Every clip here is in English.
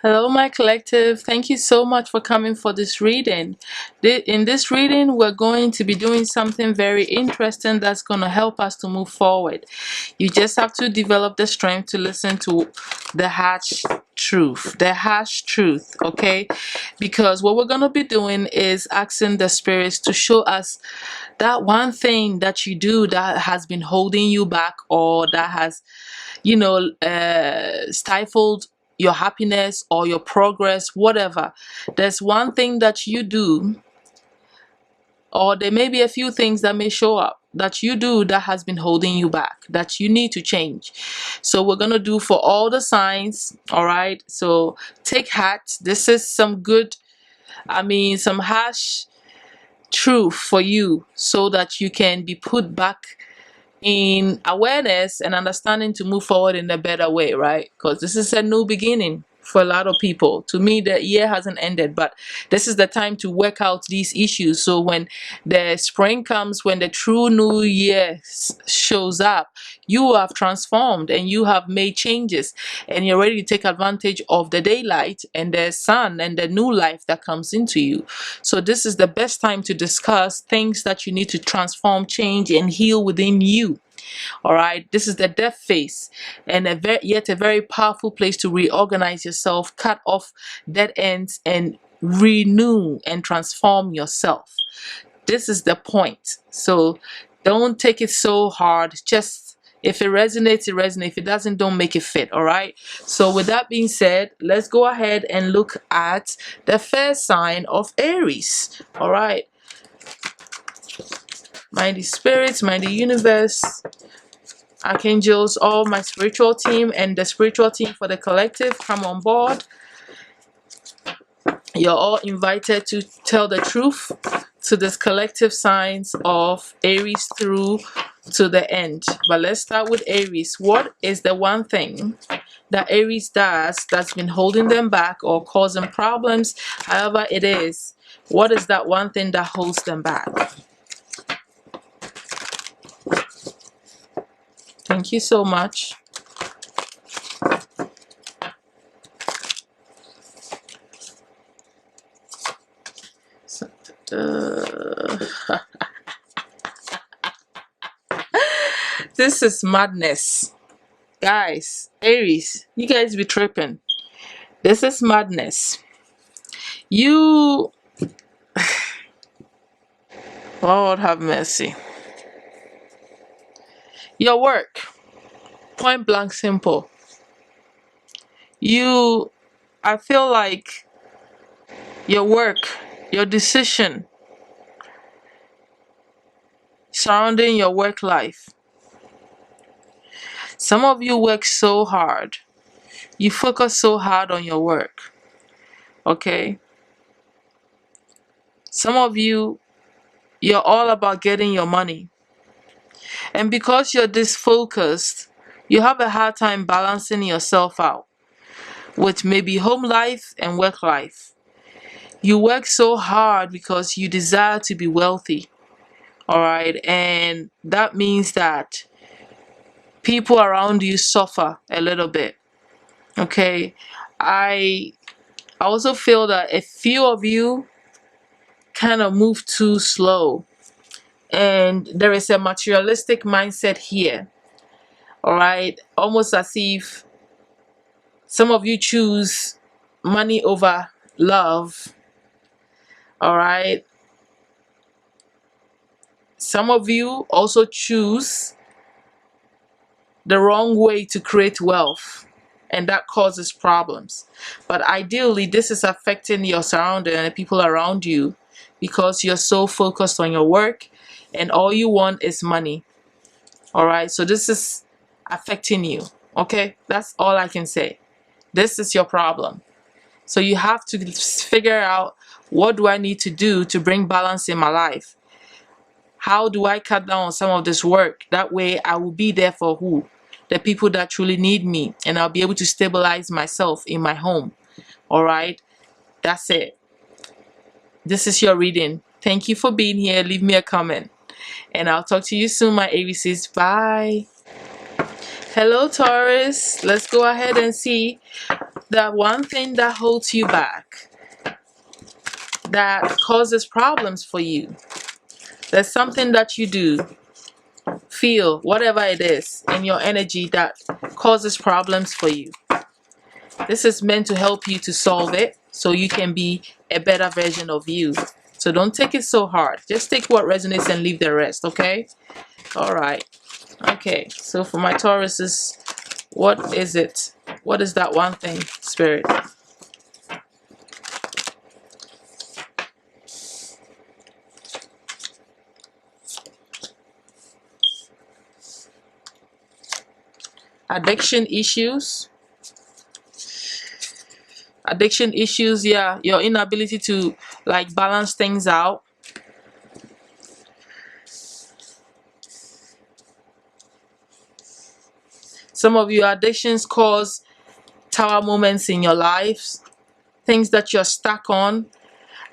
Hello, my collective. Thank you so much for coming for this reading. In this reading, we're going to be doing something very interesting that's going to help us to move forward. You just have to develop the strength to listen to the harsh truth, okay? Because what we're going to be doing is asking the spirits to show us that one thing that you do that has been holding you back, or that has stifled your happiness or your progress, whatever. There's one thing that you do, or there may be a few things that may show up that you do that has been holding you back, that you need to change. So we're gonna do for all the signs. All right, so take heart. This is some good, some harsh truth for you, so that you can be put back in awareness and understanding to move forward in a better way, right? Because this is a new beginning for a lot of people. To me, the year hasn't ended, but this is the time to work out these issues. So when the spring comes, when the true new year shows up, you have transformed and you have made changes, and you're ready to take advantage of the daylight and the sun and the new life that comes into you. So this is the best time to discuss things that you need to transform, change, and heal within you. All right, this is the death phase, and yet a very powerful place to reorganize yourself, cut off dead ends, and renew and transform yourself. This is the point. So don't take it so hard. Just, if it resonates, it resonates. If it doesn't, don't make it fit. All right, so with that being said, let's go ahead and look at the first sign of Aries. All right, mighty spirits, mighty universe, archangels, all my spiritual team and the spiritual team for the collective, come on board. You're all invited to tell the truth to this collective signs of Aries through to the end. But let's start with Aries. What is the one thing that Aries does that's been holding them back or causing problems? However it is, what is that one thing that holds them back? Thank you so much. This is madness, guys. Aries, you guys be tripping. This is madness. You Lord have mercy. Your work, point blank simple. I feel like your work, your decision surrounding your work life. Some of you work so hard. You focus so hard on your work. Okay? Some of you, you're all about getting your money. And because you're this focused, you have a hard time balancing yourself out with maybe home life and work life. You work so hard because you desire to be wealthy. All right? And that means that people around you suffer a little bit. Okay? I also feel that a few of you kind of move too slow, and there is a materialistic mindset here. All right, almost as if some of you choose money over love. All right, some of you also choose the wrong way to create wealth, and that causes problems. But ideally, this is affecting your surrounding and the people around you, because you're so focused on your work and all you want is money. All right, so this is affecting you. Okay, that's all I can say. This is your problem. So you have to figure out, what do I need to do to bring balance in my life? How do I cut down on some of this work? That way I will be there for who? The people that truly need me, and I'll be able to stabilize myself in my home. All right, that's it. This is your reading. Thank you for being here. Leave me a comment, and I'll talk to you soon, my Aries. Bye. Hello, Taurus. Let's go ahead and see that one thing that holds you back, that causes problems for you. There's something that you do, feel, whatever it is in your energy that causes problems for you. This is meant to help you to solve it so you can be a better version of you. So don't take it so hard. Just take what resonates and leave the rest, okay? All right. Okay, so for my Tauruses, what is it? What is that one thing, Spirit? Addiction issues. Addiction issues, yeah. Your inability to like balance things out. Some of your addictions cause tower moments in your lives, things that you're stuck on.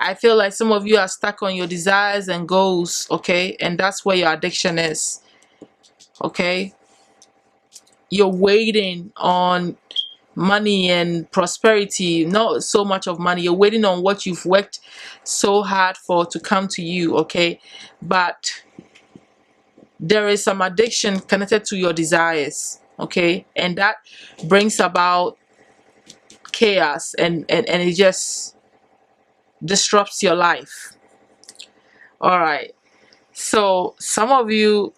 I feel like some of you are stuck on your desires and goals, okay? And that's where your addiction is, okay? You're waiting on money and prosperity, not so much of money. You're waiting on what you've worked so hard for to come to you, okay? But there is some addiction connected to your desires, okay? And that brings about chaos and it just disrupts your life. All right. So some of you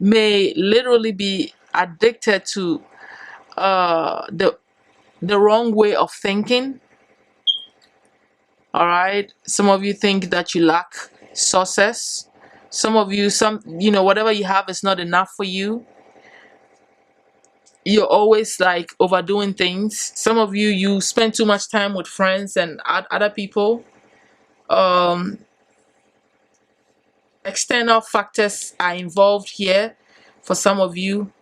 may literally be addicted to the wrong way of thinking. All right. Some of you think that you lack success. Some of you, whatever you have is not enough for you. You're always like overdoing things. Some of you, you spend too much time with friends and other people. External factors are involved here for some of you.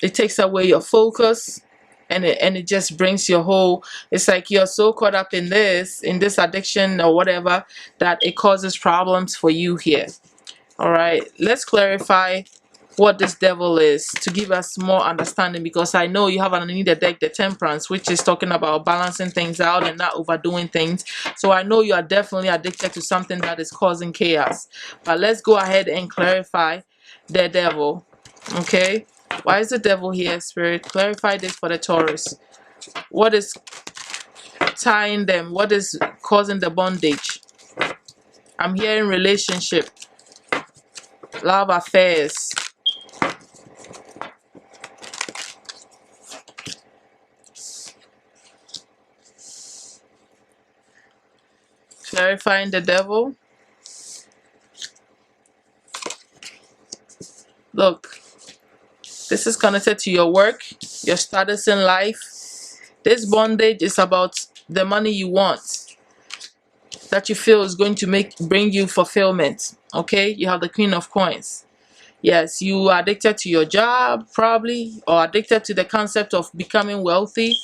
It takes away your focus and it just brings your whole, it's like you're so caught up in this addiction or whatever that it causes problems for you here. All right, let's clarify what this devil is to give us more understanding, because I know you have underneath the deck the Temperance, which is talking about balancing things out and not overdoing things. So I know you are definitely addicted to something that is causing chaos. But let's go ahead and clarify the devil. Okay, why is the devil here, Spirit? Clarify this for the Taurus. What is tying them? What is causing the bondage? I'm hearing relationship, love affairs. Clarifying the devil. Look, this is connected to your work, your status in life. This bondage is about the money you want, that you feel is going to bring you fulfillment. Okay, you have the Queen of Coins. Yes, you are addicted to your job, probably, or addicted to the concept of becoming wealthy,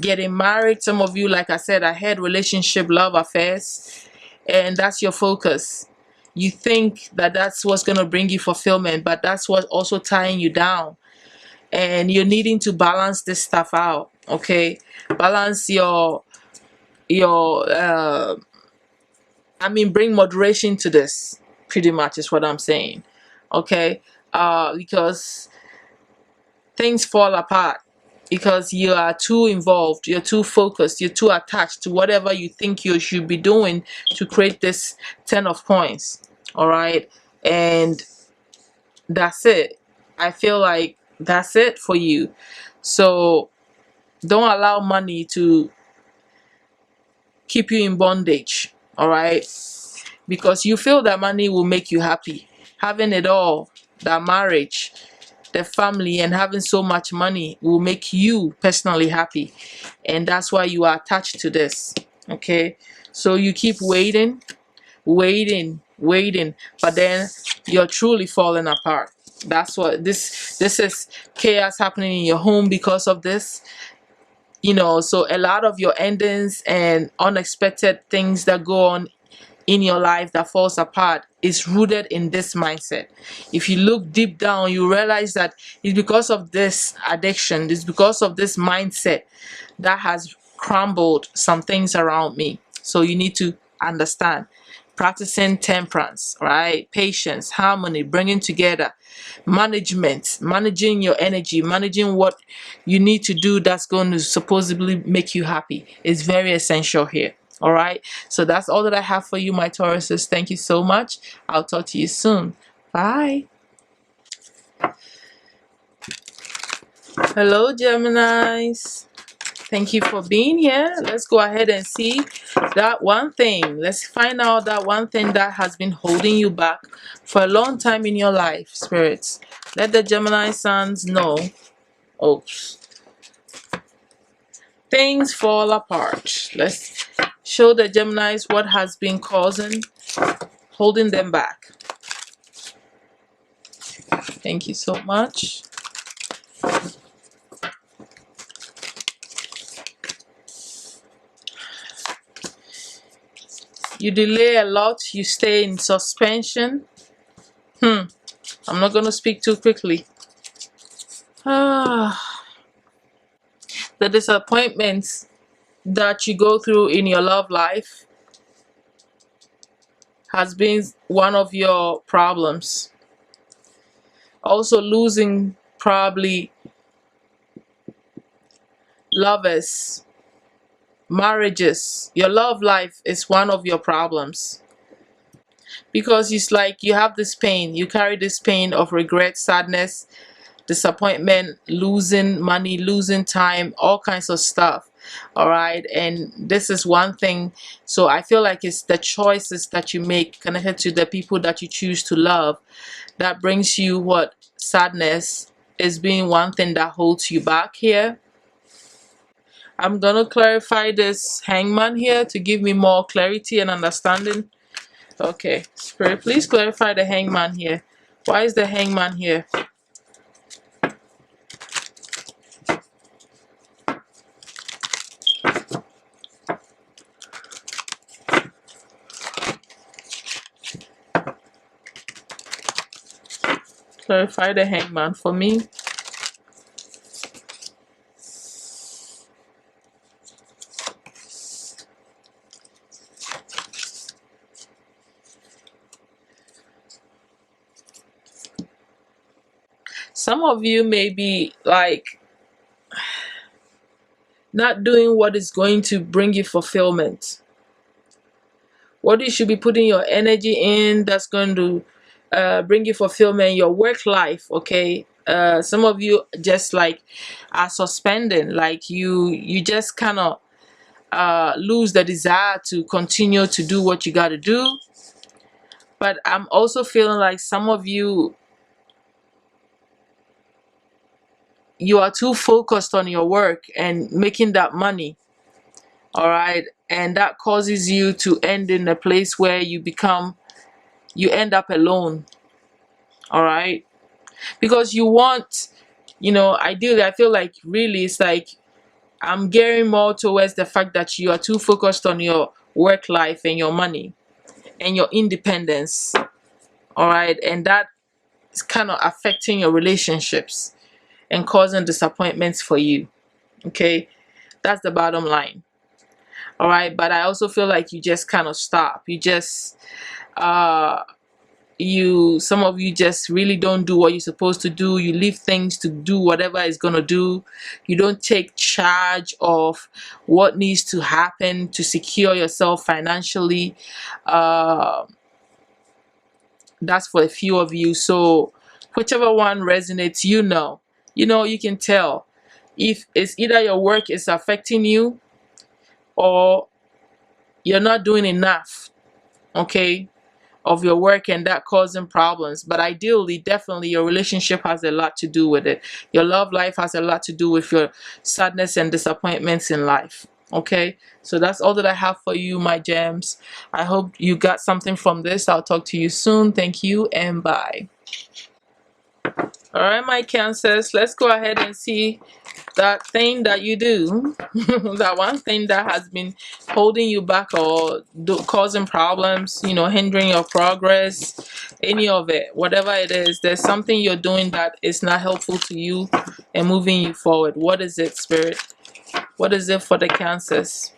getting married. Some of you, like I said, I had relationship, love affairs, and that's your focus. You think that that's what's going to bring you fulfillment, but that's what's also tying you down. And you're needing to balance this stuff out, okay? Balance bring moderation to this, pretty much is what I'm saying, okay? Because things fall apart because you are too involved, you're too focused, you're too attached to whatever you think you should be doing to create this 10 of coins. All right, and that's it. I feel like that's it for you. So don't allow money to keep you in bondage. All right, because you feel that money will make you happy. Having it all, that marriage, the family, and having so much money will make you personally happy, and that's why you are attached to this. Okay, so you keep waiting, but then you're truly falling apart. That's what this is. Chaos happening in your home because of this. So a lot of your endings and unexpected things that go on in your life that falls apart is rooted in this mindset. If you look deep down, you realize that it's because of this addiction, it's because of this mindset that has crumbled some things around me. So you need to understand. Practicing temperance, right? Patience, harmony, bringing together, management, managing your energy, managing what you need to do that's going to supposedly make you happy is very essential here. All right. So that's all that I have for you, my Tauruses. Thank you so much. I'll talk to you soon. Bye. Hello, Geminis. Thank you for being here. Let's go ahead and see that one thing. Let's find out that one thing that has been holding you back for a long time in your life, spirits. Let the Gemini suns know. Oops. Things fall apart. Let's show the Geminis what has been holding them back. Thank you so much. You delay a lot. You stay in suspension. I'm not going to speak too quickly. The disappointments that you go through in your love life has been one of your problems. Also losing probably lovers, marriages. Your love life is one of your problems. Because it's like you have this pain, you carry this pain of regret, sadness, disappointment, losing money, losing time, all kinds of stuff. All right, and this is one thing. So I feel like it's the choices that you make connected to the people that you choose to love that brings you what sadness is being one thing that holds you back here. I'm gonna clarify this hangman here to give me more clarity and understanding. Okay, Spirit, please clarify the hangman here. Why is the hangman here? Clarify the hangman for me. Some of you may be like not doing what is going to bring you fulfillment. What you should be putting your energy in that's going to bring you fulfillment, your work life, okay? Some of you just like are suspending, like you just kind of lose the desire to continue to do what you got to do. But I'm also feeling like some of you are too focused on your work and making that money, all right, and that causes you to end in a place where you end up alone, all right, because you want, ideally, I feel like really it's like I'm gearing more towards the fact that you are too focused on your work life and your money and your independence, all right, and that is kind of affecting your relationships and causing disappointments for you. Okay, that's the bottom line. All right, but I also feel like you just kind of stop. You just some of you just really don't do what you're supposed to do. You leave things to do whatever it's gonna do. You don't take charge of what needs to happen to secure yourself financially. That's for a few of you. So whichever one resonates, you can tell if it's either your work is affecting you or you're not doing enough, okay, of your work, and that causing problems. But ideally, definitely your relationship has a lot to do with it. Your love life has a lot to do with your sadness and disappointments in life. Okay, so that's all that I have for you, my gems. I hope you got something from this. I'll talk to you soon. Thank you and bye. All right, my Cancers, let's go ahead and see that thing that you do, that one thing that has been holding you back or causing problems, hindering your progress, any of it, whatever it is, there's something you're doing that is not helpful to you and moving you forward. What is it, Spirit? What is it for the Cancers?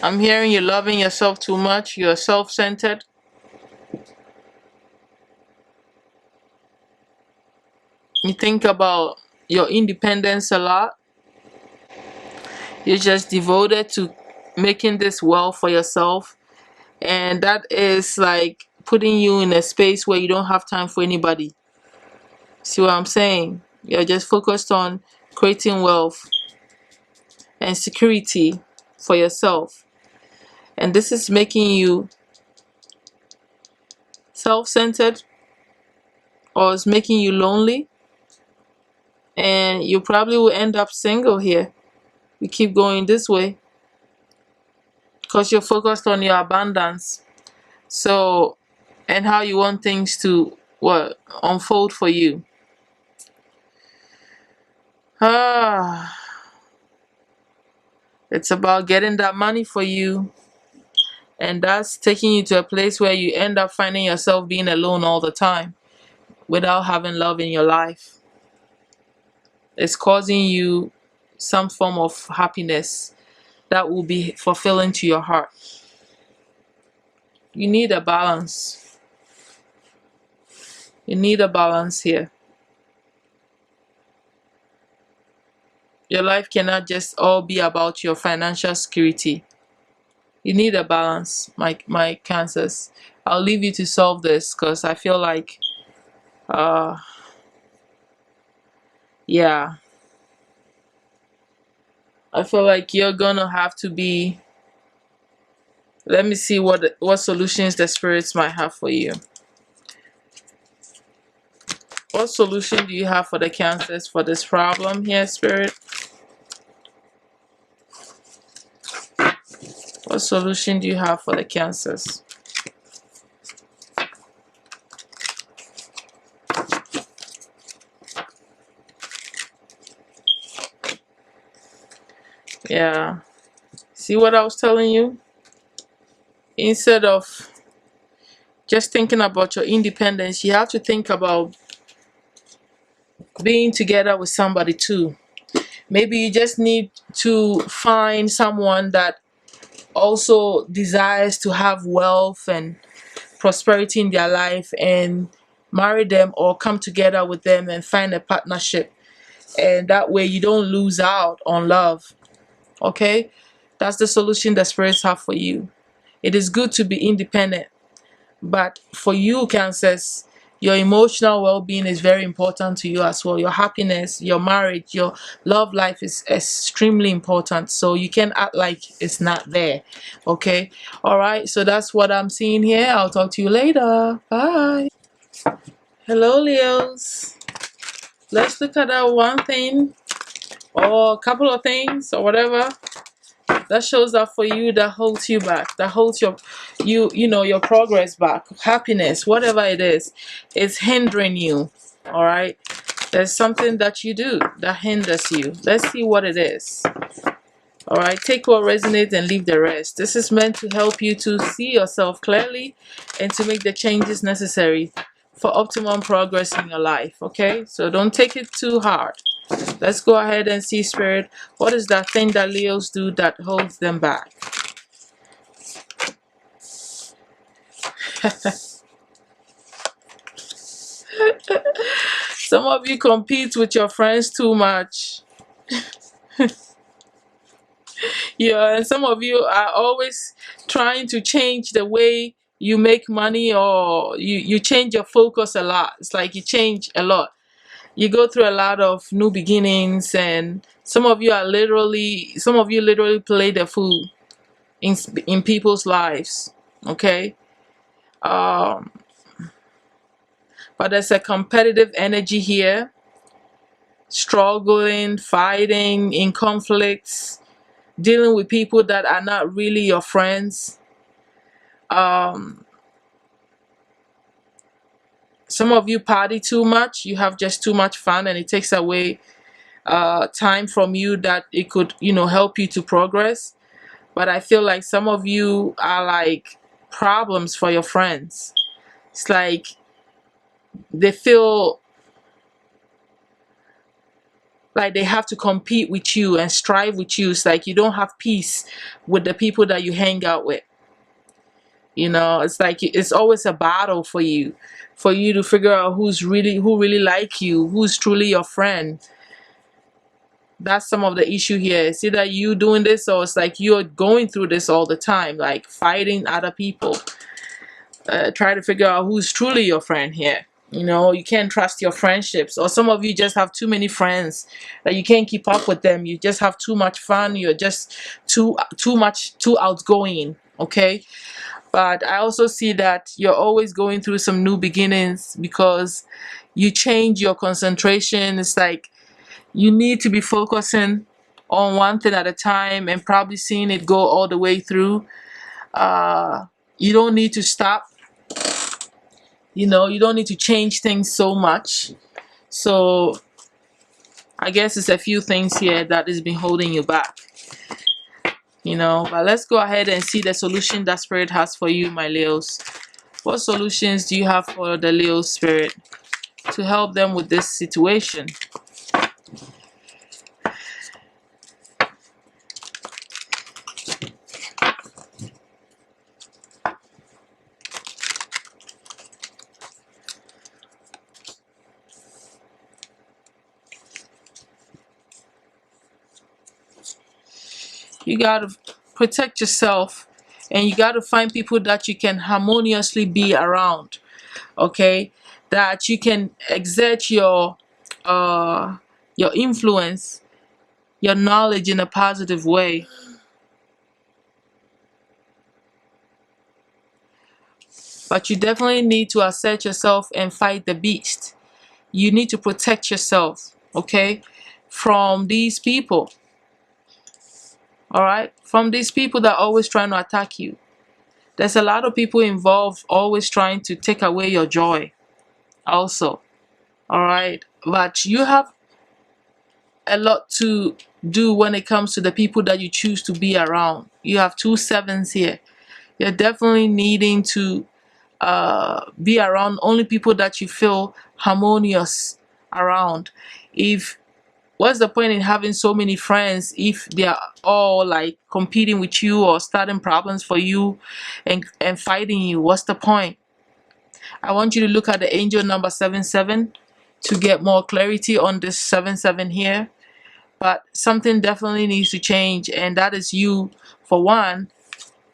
I'm hearing you're loving yourself too much. You're self-centered. You think about your independence a lot. You're just devoted to making this well for yourself. And that is like putting you in a space where you don't have time for anybody. See what I'm saying? You're just focused on creating wealth and security for yourself. And this is making you self-centered, or it's making you lonely. And you probably will end up single here. You keep going this way because you're focused on your abundance. So, and how you want things to unfold for you. It's about getting that money for you, and that's taking you to a place where you end up finding yourself being alone all the time without having love in your life. It's causing you some form of happiness that will be fulfilling to your heart. You need a balance. You need a balance here. Your life cannot just all be about your financial security. You need a balance, my Cancers. I'll leave you to solve this because I feel like, yeah, I feel like you're gonna have to be. Let me see what solutions the spirits might have for you. What solution do you have for the Cancers for this problem here, Spirit? What solution do you have for the Cancers? Yeah. See what I was telling you? Instead of just thinking about your independence, you have to think about being together with somebody too. Maybe you just need to find someone that also desires to have wealth and prosperity in their life and marry them or come together with them and find a partnership. And that way you don't lose out on love. Okay? That's the solution the spirits have for you. It is good to be independent, but for you, Cancers, your emotional well-being is very important to you as well. Your happiness, your marriage, your love life is extremely important. So you can act like it's not there. Okay? All right. So that's what I'm seeing here. I'll talk to you later. Bye. Hello, Leos. Let's look at that one thing or a couple of things or whatever that shows up for you, that holds you back, that holds your progress back, happiness, whatever it is, it's hindering you. All right, there's something that you do that hinders you. Let's see what it is. All right, take what resonates and leave the rest. This is meant to help you to see yourself clearly and to make the changes necessary for optimum progress in your life. Okay, so don't take it too hard. Let's go ahead and see, Spirit, what is that thing that Leos do that holds them back? Some of you compete with your friends too much. Yeah, and some of you are always trying to change the way you make money, or you change your focus a lot. It's like you change a lot. You go through a lot of new beginnings, and some of you literally play the fool in people's lives. Okay, but there's a competitive energy here. struggling, fighting, in conflicts, dealing with people that are not really your friends. Some of you party too much. You have just too much fun, and it takes away time from you that it could, help you to progress. But I feel like some of you are like problems for your friends. It's like they feel like they have to compete with you and strive with you. It's like you don't have peace with the people that you hang out with. It's like it's always a battle for you to figure out who really like you, who's truly your friend. That's some of the issue here. It's either you doing this, or it's like you're going through this all the time, like fighting other people. Try to figure out who's truly your friend here. You can't trust your friendships. Or some of you just have too many friends that you can't keep up with them. You just have too much fun. You're just too outgoing. Okay. But I also see that you're always going through some new beginnings because you change your concentration. It's like you need to be focusing on one thing at a time and probably seeing it go all the way through. You don't need to stop. You don't need to change things so much. So I guess it's a few things here that has been holding you back. But let's go ahead and see the solution that Spirit has for you, my Leos. What solutions do you have for the Leo Spirit to help them with this situation? You got to protect yourself, and you got to find people that you can harmoniously be around, okay? That you can exert your influence, your knowledge in a positive way. But you definitely need to assert yourself and fight the beast. You need to protect yourself, okay, from these people. All right, from these people that are always trying to attack you. There's a lot of people involved always trying to take away your joy also. All right, but you have a lot to do when it comes to the people that you choose to be around. You have 2 sevens here. You're definitely needing to be around only people that you feel harmonious around. What's the point in having so many friends if they are all like competing with you or starting problems for you and fighting you? What's the point? I want you to look at the angel number 77 to get more clarity on this 77 here. But something definitely needs to change, and that is you, for one,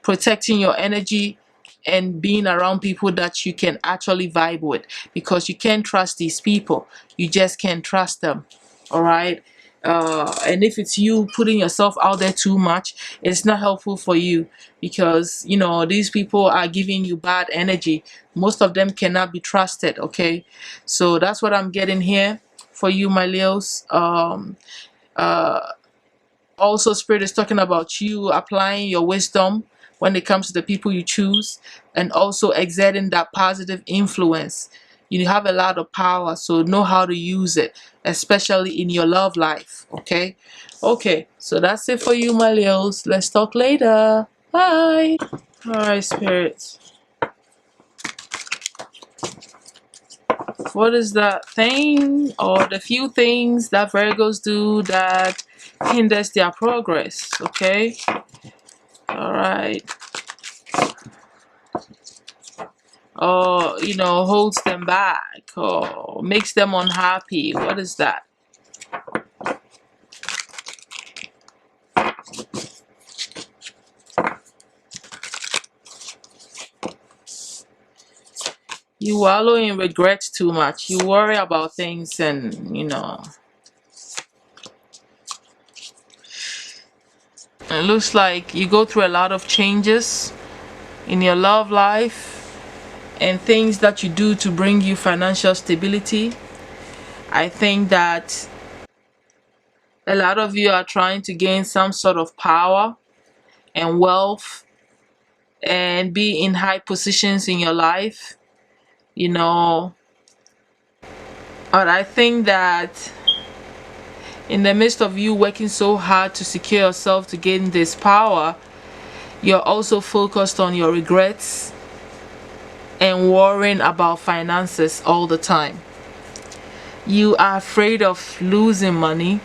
protecting your energy and being around people that you can actually vibe with, because you can't trust these people. You just can't trust them. All right. And if it's you putting yourself out there too much, it's not helpful for you, because these people are giving you bad energy. Most of them cannot be trusted. Okay, so that's what I'm getting here for you, my Leos. Also, Spirit is talking about you applying your wisdom when it comes to the people you choose, and also exerting that positive influence. You have a lot of power, so know how to use it, especially in your love life. Okay, so that's it for you, my Leos. Let's talk later. Bye. All right, spirits, what is that thing or the few things that Virgos do that hinders their progress? Okay, all right. Or holds them back or makes them unhappy. What is that? You wallow in regrets too much. You worry about things, and it looks like you go through a lot of changes in your love life and things that you do to bring you financial stability. I think that A lot of you are trying to gain some sort of power and wealth and be in high positions in your life, you know. But I think that in the midst of you working so hard to secure yourself to gain this power, you're also focused on your regrets and worrying about finances all the time. You are afraid of losing money.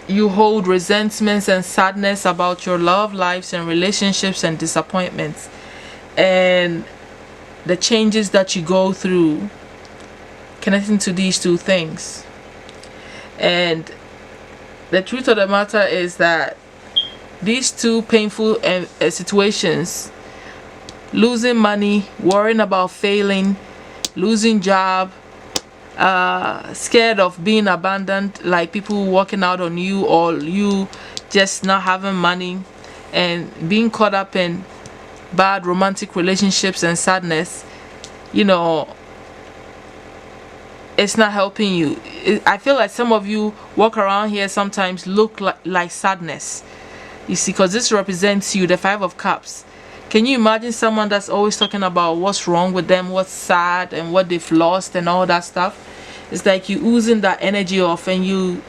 You hold resentments and sadness about your love lives and relationships and disappointments and the changes that you go through connecting to these two things. And the truth of the matter is that these two painful situations, losing money, worrying about failing, losing job, scared of being abandoned, like people walking out on you, or you just not having money, and being caught up in bad romantic relationships and sadness, you know, it's not helping you. I feel like some of you walk around here sometimes look like sadness, you see, because this represents you, the Five of Cups. Can you imagine someone that's always talking about what's wrong with them, what's sad, and what they've lost and all that stuff? It's like you oozing that energy off, and you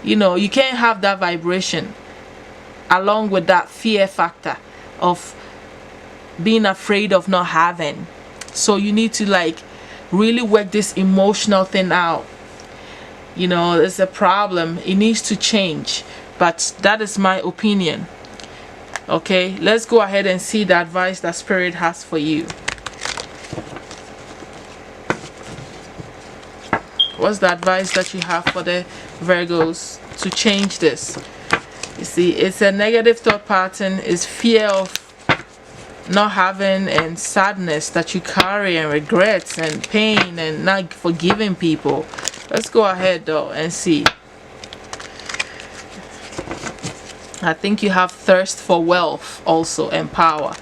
know, you can't have that vibration along with that fear factor of being afraid of not having. So you need to like really work this emotional thing out. You know, it's a problem. It needs to change. But that is my opinion. Okay, let's go ahead and see the advice that Spirit has for you. What's the advice that you have for the Virgos to change this? You see, it's a negative thought pattern. It's fear of not having and sadness that you carry and regrets and pain and not forgiving people. Let's go ahead though and see. I think you have thirst for wealth also and power.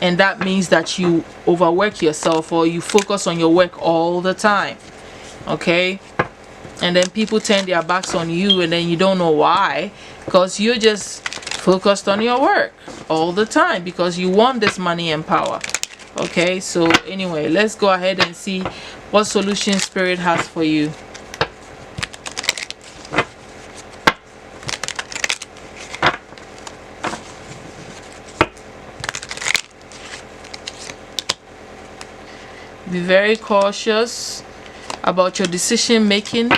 And that means that you overwork yourself, or you focus on your work all the time. Okay? And then people turn their backs on you, and then you don't know why, because you're just focused on your work all the time because you want this money and power. Okay, so anyway, let's go ahead and see what solution Spirit has for you. Be very cautious about your decision making,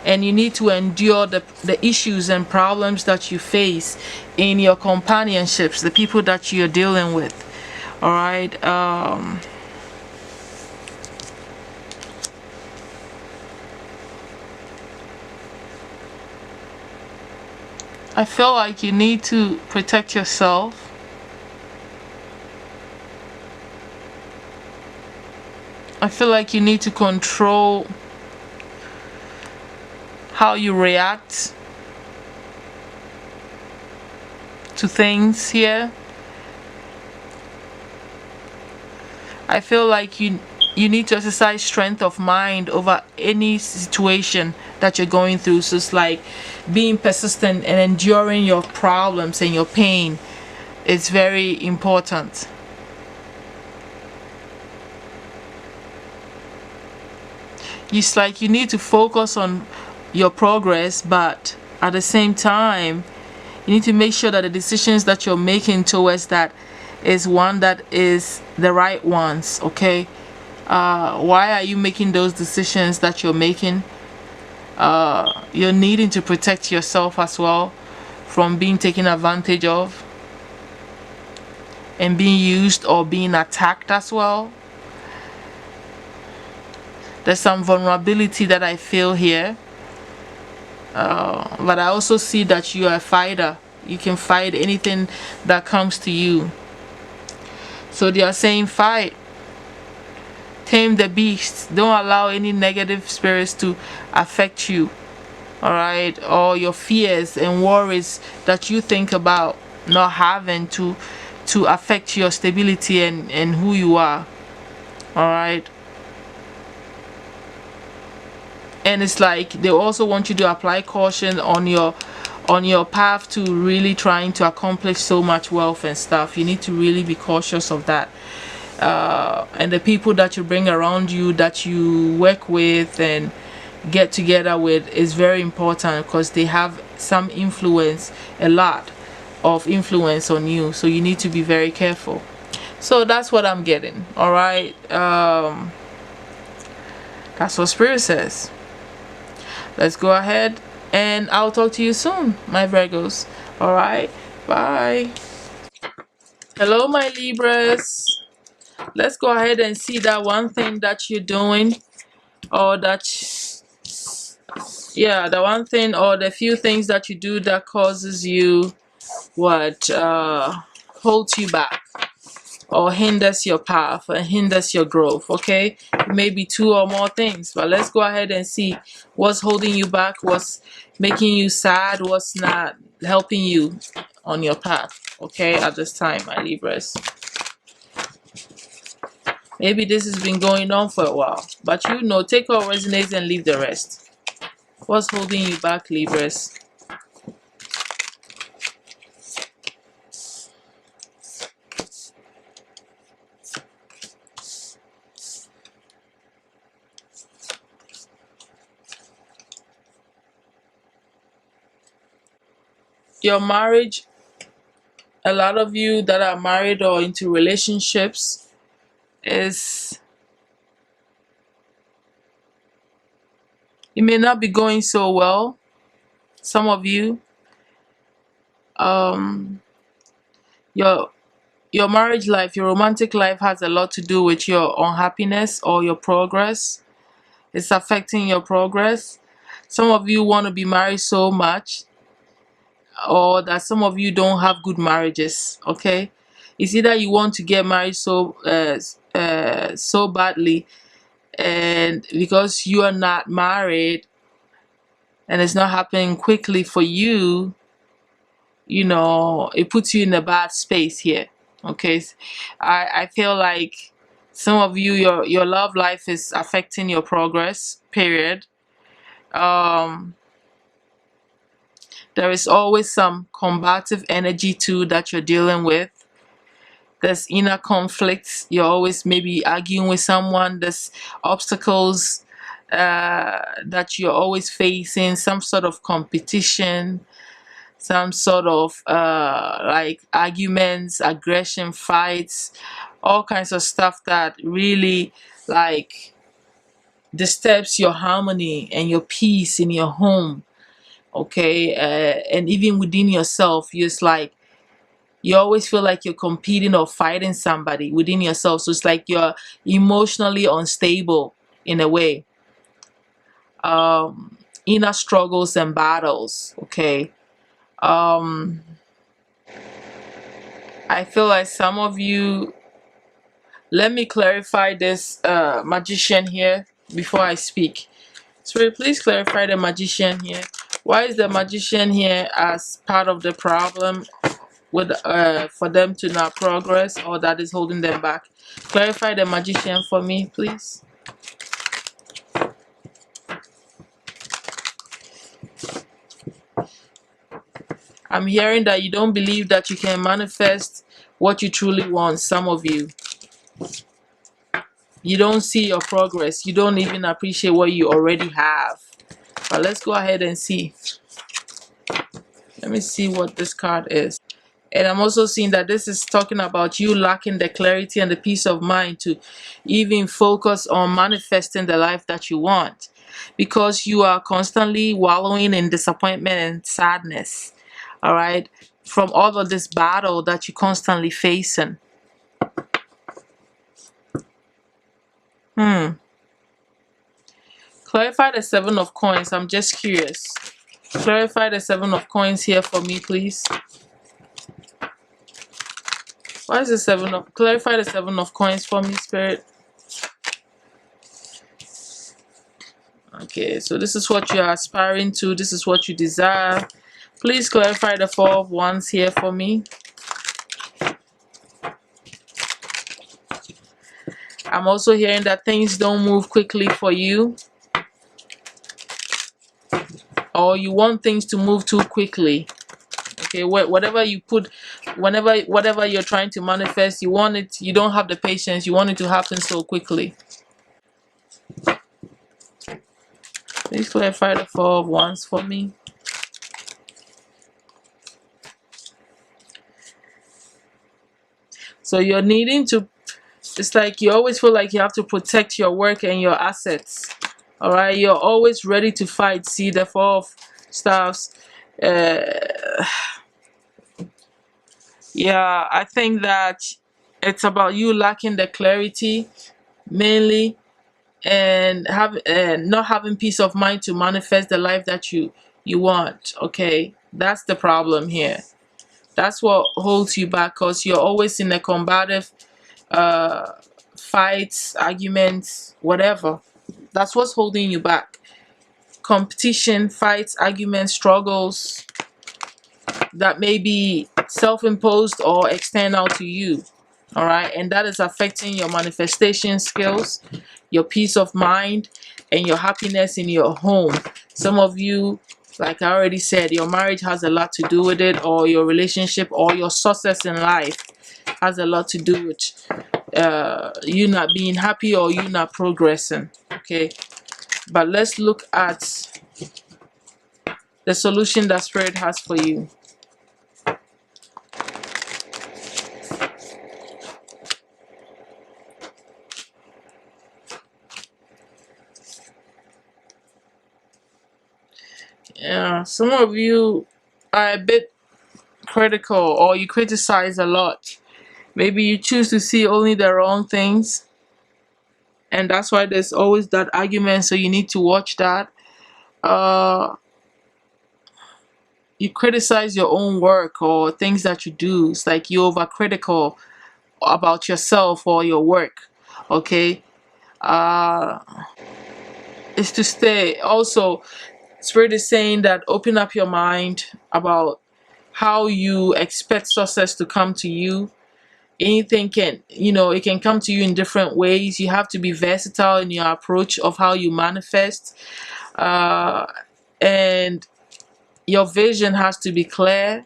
and you need to endure the issues and problems that you face in your companionships, the people that you're dealing with. All right. I feel like you need to protect yourself. I feel like you need to control how you react to things here. I feel like you need to exercise strength of mind over any situation that you're going through. So it's like being persistent and enduring your problems and your pain. It's very important. It's like you need to focus on your progress, but at the same time, you need to make sure that the decisions that you're making towards that is one that is the right ones. Okay, why are you making those decisions that you're making? You're needing to protect yourself as well from being taken advantage of and being used or being attacked as well. There's some vulnerability that I feel here. But I also see that you are a fighter. You can fight anything that comes to you. So they are saying fight. Tame the beast. Don't allow any negative spirits to affect you. Alright? Or your fears and worries that you think about not having to affect your stability and who you are. Alright? and it's like they also want you to apply caution on your path to really trying to accomplish so much wealth and stuff. You need to really be cautious of that. And the people that you bring around you, that you work with and get together with, is very important, because they have some influence, a lot of influence on you, so you need to be very careful. So that's what I'm getting. All right, that's what Spirit says. Let's go ahead, and I'll talk to you soon, my Virgos. All right, bye. Hello, my Libras. Let's go ahead and see that one thing that you're doing, or that, yeah, the one thing or the few things that you do that causes you what, holds you back or hinders your path and hinders your growth. Okay, maybe two or more things, but let's go ahead and see what's holding you back, what's making you sad, what's not helping you on your path. Okay, at this time, my Libras. Maybe this has been going on for a while, but you know, take what resonates and leave the rest. What's holding you back, Libras? Your marriage, a lot of you that are married or into relationships, is, it may not be going so well. Some of you, um, your marriage life, your romantic life has a lot to do with your unhappiness or your progress. It's affecting your progress. Some of you want to be married so much, or that some of you don't have good marriages. Okay, it's either you want to get married so badly, and because you are not married and it's not happening quickly for you, you know, it puts you in a bad space here. Okay, I feel like some of you, your love life is affecting your progress, period. um there is always some combative energy too that you're dealing with. There's inner conflicts. You're always maybe arguing with someone. There's obstacles that you're always facing, some sort of competition, some sort of like arguments, aggression, fights, all kinds of stuff that really like disturbs your harmony and your peace in your home. Okay, and even within yourself, you're just like, you always feel like you're competing or fighting somebody within yourself. So it's like you're emotionally unstable in a way. Inner struggles and battles. Okay. I feel like some of you, let me clarify this magician here before I speak. Spirit, please clarify the magician here. Why is the magician here as part of the problem with for them to not progress, or that is holding them back? Clarify the magician for me, please. I'm hearing that you don't believe that you can manifest what you truly want. Some of you, you don't see your progress. You don't even appreciate what you already have. But let's go ahead and see. Let me see what this card is. And I'm also seeing that this is talking about you lacking the clarity and the peace of mind to even focus on manifesting the life that you want, because you are constantly wallowing in disappointment and sadness. All right, from all of this battle that you're constantly facing. Clarify the Seven of Coins. I'm just curious. Clarify the Seven of Coins here for me, please. Why is the Seven of... Clarify the Seven of Coins for me, Spirit. Okay, so this is what you are aspiring to. This is what you desire. Please clarify the Four of Wands here for me. I'm also hearing that things don't move quickly for you. or you want things to move too quickly. Okay, whatever you put, whatever you're trying to manifest, you want it, you don't have the patience, you want it to happen so quickly. Please clarify the Four of Wands for me. So you're needing to, it's like you always feel like you have to protect your work and your assets. All right, you're always ready to fight. See the Four of Staffs. Yeah, I think that it's about you lacking the clarity mainly, and not having peace of mind to manifest the life that you want. Okay, that's the problem here. That's what holds you back, because you're always in a combative fights, arguments, whatever. That's what's holding you back. Competition, fights, arguments, struggles that may be self-imposed or external to you. All right, and that is affecting your manifestation skills, your peace of mind, and your happiness in your home. Some of you, like I already said, your marriage has a lot to do with it, or your relationship, or your success in life has a lot to do with you not being happy or you not progressing. Okay, but let's look at the solution that Spirit has for you. Yeah, some of you are a bit critical, or you criticize a lot. Maybe you choose to see only the wrong things, and that's why there's always that argument, so you need to watch that. You criticize your own work or things that you do. It's like you're overcritical about yourself or your work. Okay, it's to stay. Also, Spirit is saying that open up your mind about how you expect success to come to you. Anything can, it can come to you in different ways. You have to be versatile in your approach of how you manifest, and your vision has to be clear,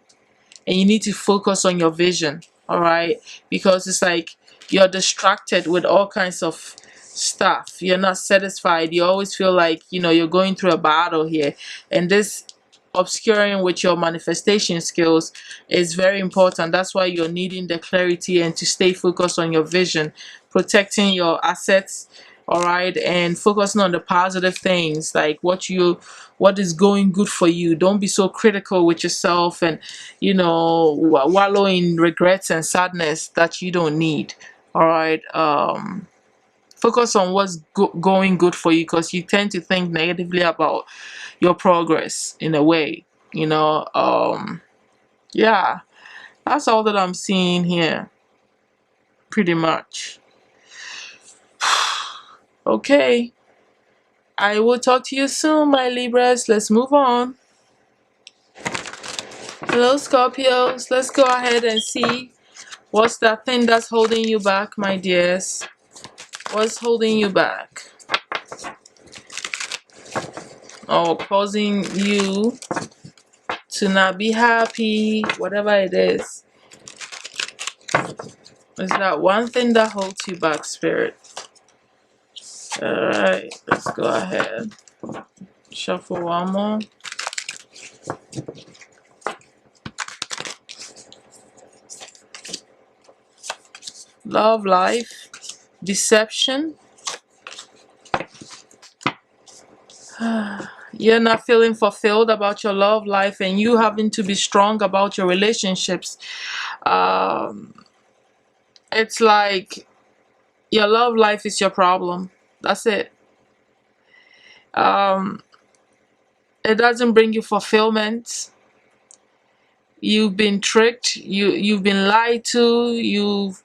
and you need to focus on your vision. All right, because it's like you're distracted with all kinds of stuff. You're not satisfied. You always feel like you're going through a battle here, and this obscuring with your manifestation skills is very important. That's why you're needing the clarity and to stay focused on your vision, protecting your assets. All right, and focusing on the positive things, like what is going good for you. Don't be so critical with yourself, and wallow in regrets and sadness that you don't need. All right, focus on what's going good for you, because you tend to think negatively about your progress in a way. Yeah, that's all that I'm seeing here, pretty much. Okay, I will talk to you soon, my Libras. Let's move on. Hello, Scorpios. Let's go ahead and see what's that thing that's holding you back, my dears. What's holding you back? Or causing you to not be happy, whatever it is. Is that one thing that holds you back, Spirit? Alright, let's go ahead. Shuffle one more. Love life, deception. You're not feeling fulfilled about your love life, and you having to be strong about your relationships. It's like your love life is your problem. That's it. It doesn't bring you fulfillment. You've been tricked. You've been lied to. You've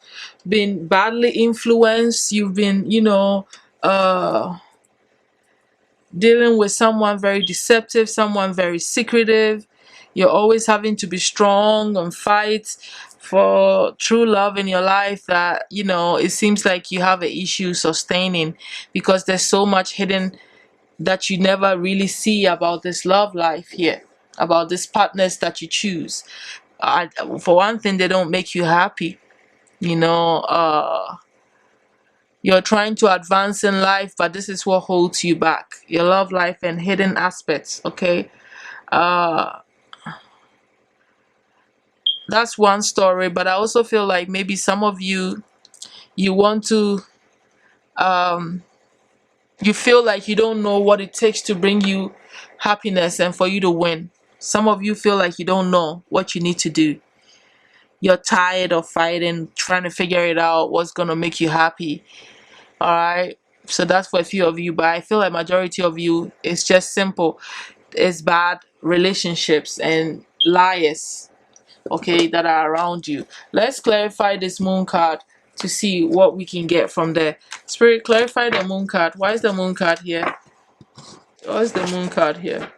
been badly influenced. You've been, dealing with someone very deceptive, someone very secretive. You're always having to be strong and fight for true love in your life that, it seems like you have an issue sustaining, because there's so much hidden that you never really see about this love life here, about these partners that you choose. For one thing, they don't make you happy. You know, you're trying to advance in life, but this is what holds you back. Your love life and hidden aspects, okay? That's one story, but I also feel like maybe some of you, you want to, you feel like you don't know what it takes to bring you happiness and for you to win. Some of you feel like you don't know what you need to do. You're tired of fighting, trying to figure it out, what's going to make you happy. All right. So that's for a few of you, but I feel like majority of you, it's just simple. It's bad relationships and liars, okay, that are around you. Let's clarify this moon card to see what we can get from there. Spirit, clarify the moon card. Why is the moon card here? Why is the moon card here?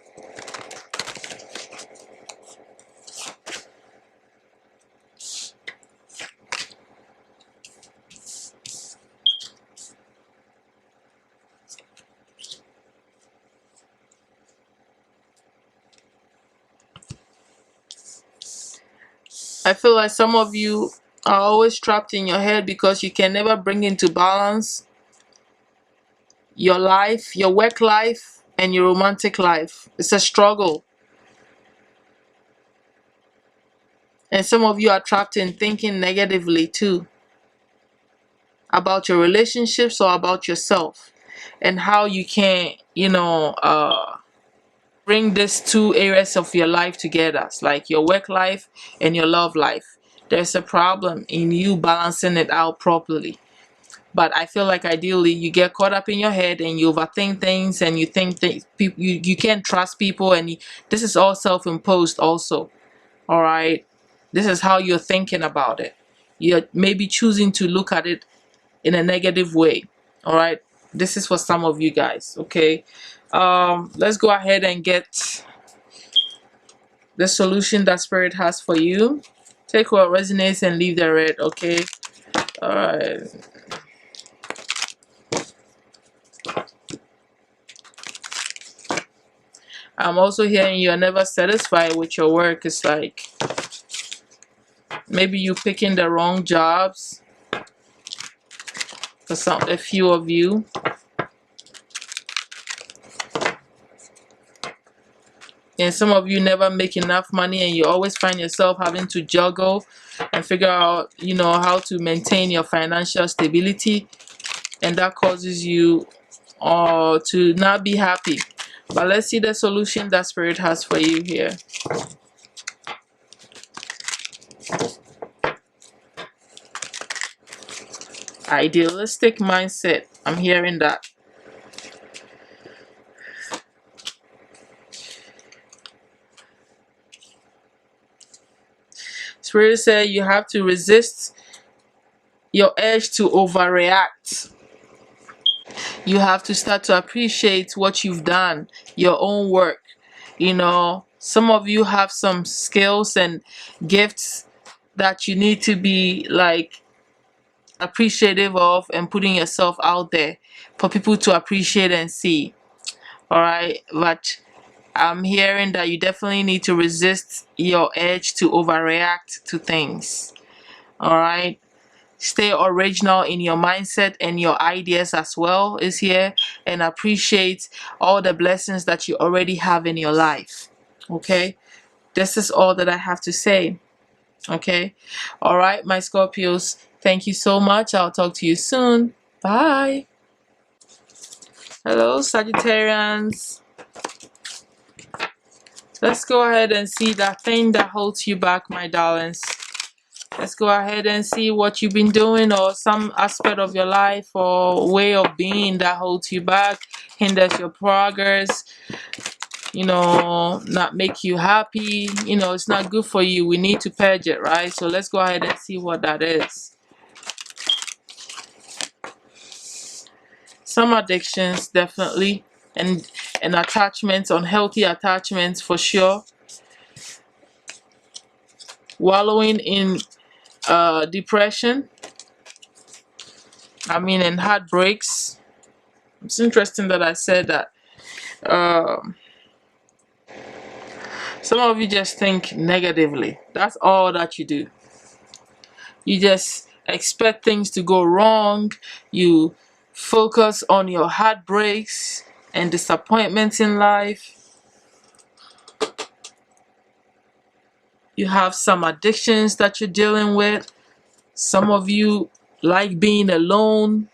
I feel like some of you are always trapped in your head because you can never bring into balance your life, your work life, and your romantic life. It's a struggle. And some of you are trapped in thinking negatively too about your relationships or about yourself and how you can, bring these two areas of your life together, like your work life and your love life. There's a problem in you balancing it out properly. But I feel like ideally you get caught up in your head and you overthink things and you think things, you can't trust people, and this is all self-imposed also. All right, this is how you're thinking about it. You're maybe choosing to look at it in a negative way. All right, this is for some of you guys. Okay, let's go ahead and get the solution that Spirit has for you. Take what resonates and leave the red. Okay, all right. I'm also hearing you're never satisfied with your work. It's like maybe you picking the wrong jobs for a few of you. And some of you never make enough money and you always find yourself having to juggle and figure out, how to maintain your financial stability. And that causes you to not be happy. But let's see the solution that Spirit has for you here. Idealistic mindset. I'm hearing that. Spirit said you have to resist your urge to overreact. You have to start to appreciate what you've done, your own work. Some of you have some skills and gifts that you need to be like appreciative of and putting yourself out there for people to appreciate and see. All right, but I'm hearing that you definitely need to resist your urge to overreact to things. All right, stay original in your mindset and your ideas as well is here, and appreciate all the blessings that you already have in your life. Okay, this is all that I have to say. Okay, all right, my Scorpios, thank you so much. I'll talk to you soon. Bye. Hello, Sagittarians. Let's go ahead and see that thing that holds you back, my darlings. Let's go ahead and see what you've been doing, or some aspect of your life or way of being that holds you back, hinders your progress, not make you happy. It's not good for you. We need to purge it, right? So let's go ahead and see what that is. Some addictions, definitely, and attachments, unhealthy attachments for sure. Wallowing in depression, and heartbreaks. It's interesting that I said that. Um, some of you just think negatively. That's all that you do. You just expect things to go wrong. You focus on your heartbreaks and disappointments in life. You have some addictions that you're dealing with. Some of you like being alone.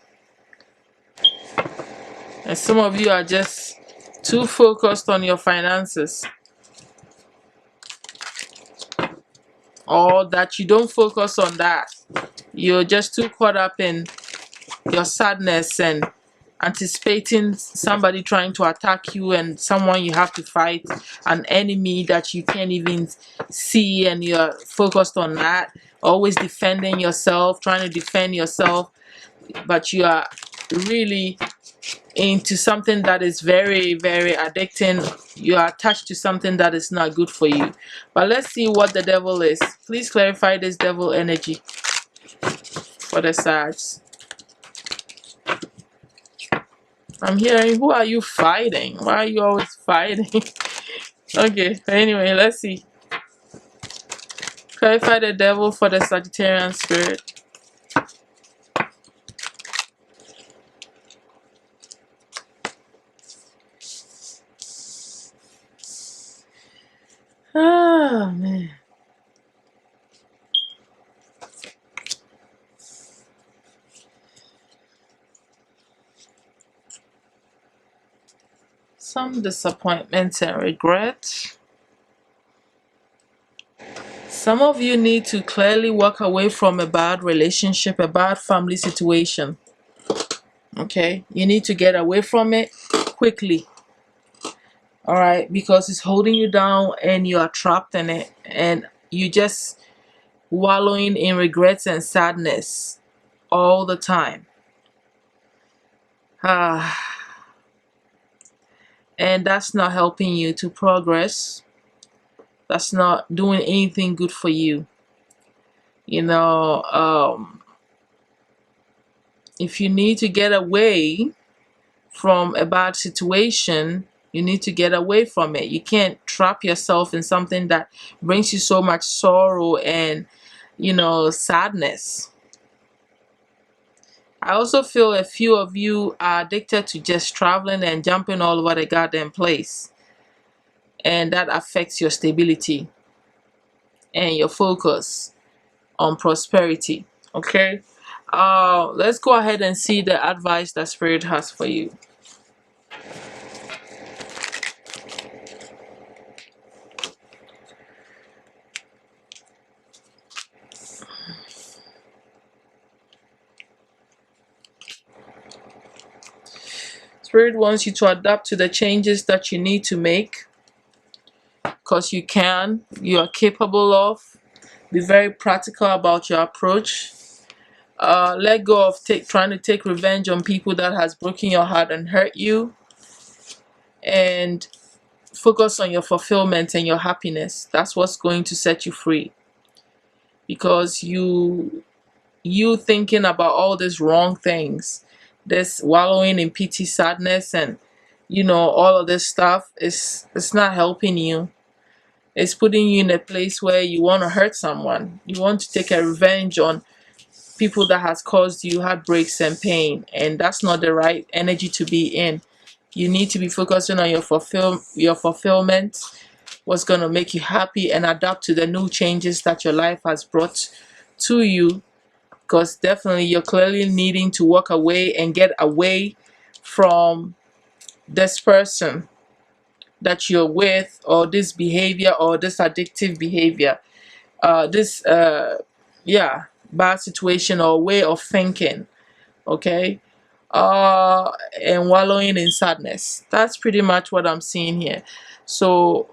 And some of you are just too focused on your finances. Or that you don't focus on that. You're just too caught up in your sadness and anticipating somebody trying to attack you and someone you have to fight, an enemy that you can't even see, and you're focused on that, always defending yourself, trying to defend yourself, but you are really into something that is very, very addicting. You are attached to something that is not good for you. But let's see what the devil is. Please clarify this devil energy for the Sags. I'm hearing, who are you fighting? Why are you always fighting? Okay, anyway, let's see. Clarify the devil for the Sagittarian spirit. Oh, man. Some disappointments and regret. Some of you need to clearly walk away from a bad relationship, a bad family situation. Okay? You need to get away from it quickly. Alright? Because it's holding you down and you are trapped in it. And you just wallowing in regrets and sadness all the time. And that's not helping you to progress. That's not doing anything good for you. You know, if you need to get away from a bad situation, you need to get away from it. You can't trap yourself in something that brings you so much sorrow and, you know, sadness. I also feel a few of you are addicted to just traveling and jumping all over the goddamn place. And that affects your stability and your focus on prosperity. Okay? Let's go ahead and see the advice that Spirit has for you. Spirit wants you to adapt to the changes that you need to make, because you can, you are capable of. Be very practical about your approach. Let go of trying to take revenge on people that has broken your heart and hurt you, and focus on your fulfillment and your happiness. That's what's going to set you free, because you thinking about all these wrong things, this wallowing in pity, sadness, and you know, all of this stuff is, it's not helping you. It's putting you in a place where you want to hurt someone. You want to take a revenge on people that has caused you heartbreaks and pain, and that's not the right energy to be in. You need to be focusing on your fulfillment, what's going to make you happy, and adapt to the new changes that your life has brought to you, because definitely you're clearly needing to walk away and get away from this person that you're with, or this behavior, or this addictive behavior, this bad situation or way of thinking. Okay? And wallowing in sadness. That's pretty much what I'm seeing here. So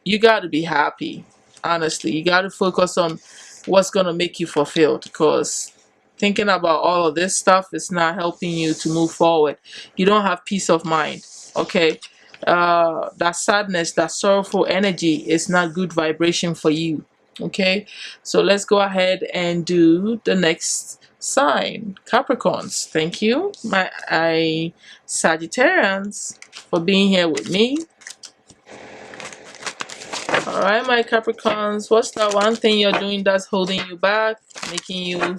you got to be happy. Honestly, you got to focus on what's going to make you fulfilled, because thinking about all of this stuff is not helping you to move forward. You don't have peace of mind. Okay? That sadness, that sorrowful energy is not good vibration for you. Okay? So let's go ahead and do the next sign, Capricorns. Thank you, my Sagittarians, for being here with me. All right, my Capricorns, what's that one thing you're doing that's holding you back, making you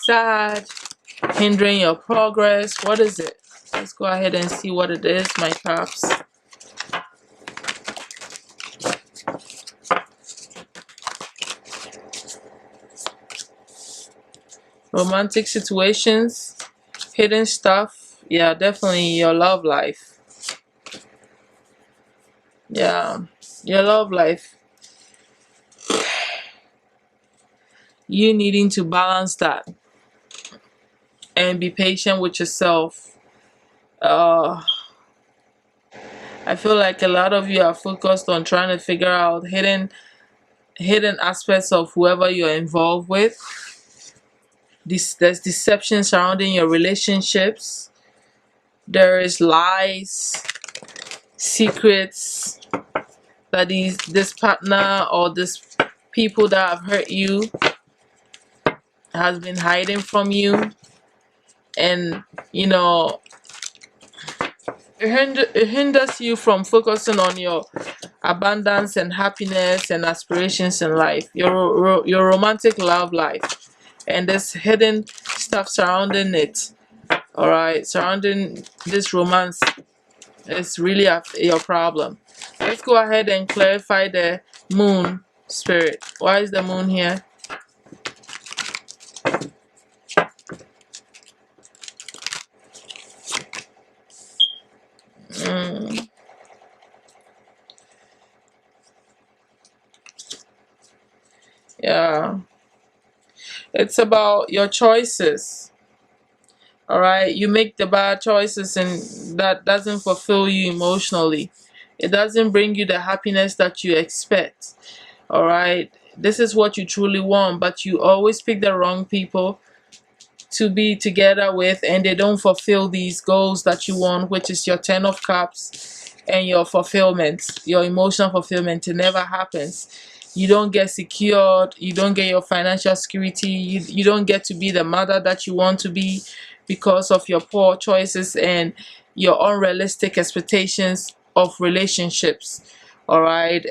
sad, hindering your progress? What is it? Let's go ahead and see what it is, my Caps. Romantic situations, hidden stuff. Yeah, definitely your love life. Yeah, your love life. You needing to balance that and be patient with yourself. I feel like a lot of you are focused on trying to figure out hidden aspects of whoever you're involved with. There's deception surrounding your relationships. There is lies, secrets that this partner or this people that have hurt you has been hiding from you, and you know it hinders you from focusing on your abundance and happiness and aspirations in life, your romantic love life, and there's hidden stuff surrounding it. All right, surrounding this romance is really your problem. Let's go ahead and clarify the moon spirit. Why is the moon here? Yeah, it's about your choices. All right, you make the bad choices and that doesn't fulfill you emotionally. It doesn't bring you the happiness that you expect. All right, this is what you truly want, but you always pick the wrong people to be together with, and they don't fulfill these goals that you want, which is your 10 of cups and your fulfillment, your emotional fulfillment. It never happens. You don't get secured, you don't get your financial security, you don't get to be the mother that you want to be because of your poor choices and your unrealistic expectations of relationships. All right,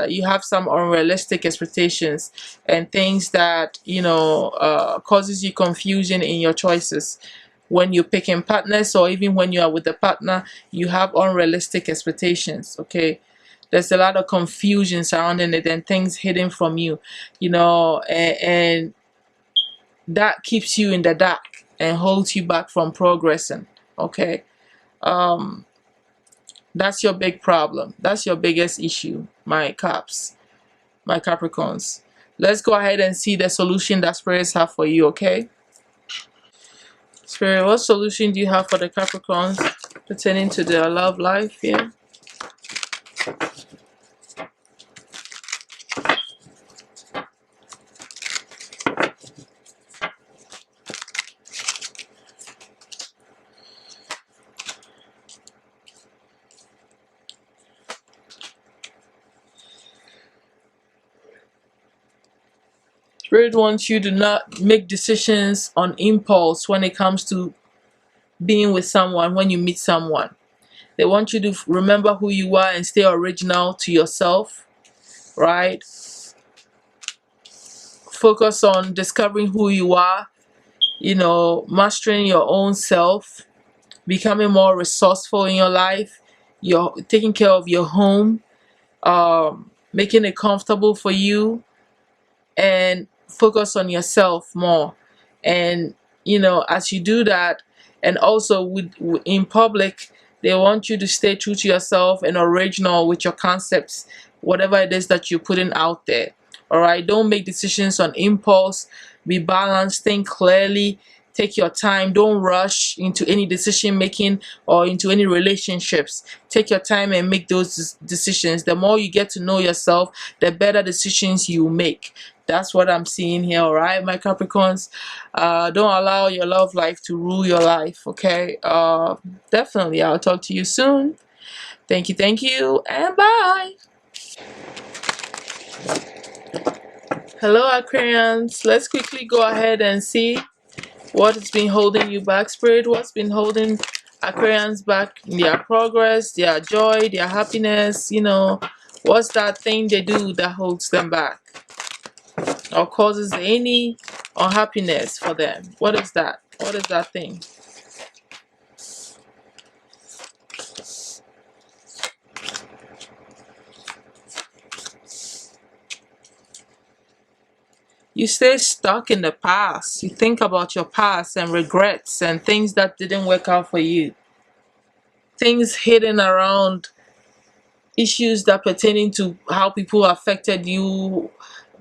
you have some unrealistic expectations and things that causes you confusion in your choices when you're picking partners, or even when you are with a partner. You have unrealistic expectations. Okay, there's a lot of confusion surrounding it and things hidden from you, and that keeps you in the dark and holds you back from progressing. Okay, that's your big problem. That's your biggest issue, my Caps, my Capricorns. Let's go ahead and see the solution that spirits have for you. Okay, Spirit, what solution do you have for the Capricorns pertaining to their love life here? Spirit wants you to not make decisions on impulse when it comes to being with someone. When you meet someone, they want you to remember who you are and stay original to yourself, right? Focus on discovering who you are, mastering your own self, becoming more resourceful in your life. You're taking care of your home, making it comfortable for you, and focus on yourself more. And as you do that, and also in public, they want you to stay true to yourself and original with your concepts, whatever it is that you're putting out there. All right, don't make decisions on impulse. Be balanced, think clearly, take your time. Don't rush into any decision making or into any relationships. Take your time and make those decisions. The more you get to know yourself, the better decisions you make. That's what I'm seeing here. All right, my Capricorns, don't allow your love life to rule your life. Okay, definitely. I'll talk to you soon. Thank you, and bye. Hello, Aquarians. Let's quickly go ahead and see What has been holding you back, Spirit? What's been holding Aquarians back in their progress, their joy, their happiness? You know, what's that thing they do that holds them back or causes any unhappiness for them? What is that? What is that thing? You stay stuck in the past. You think about your past and regrets and things that didn't work out for you. Things hidden around issues that pertaining to how people affected you,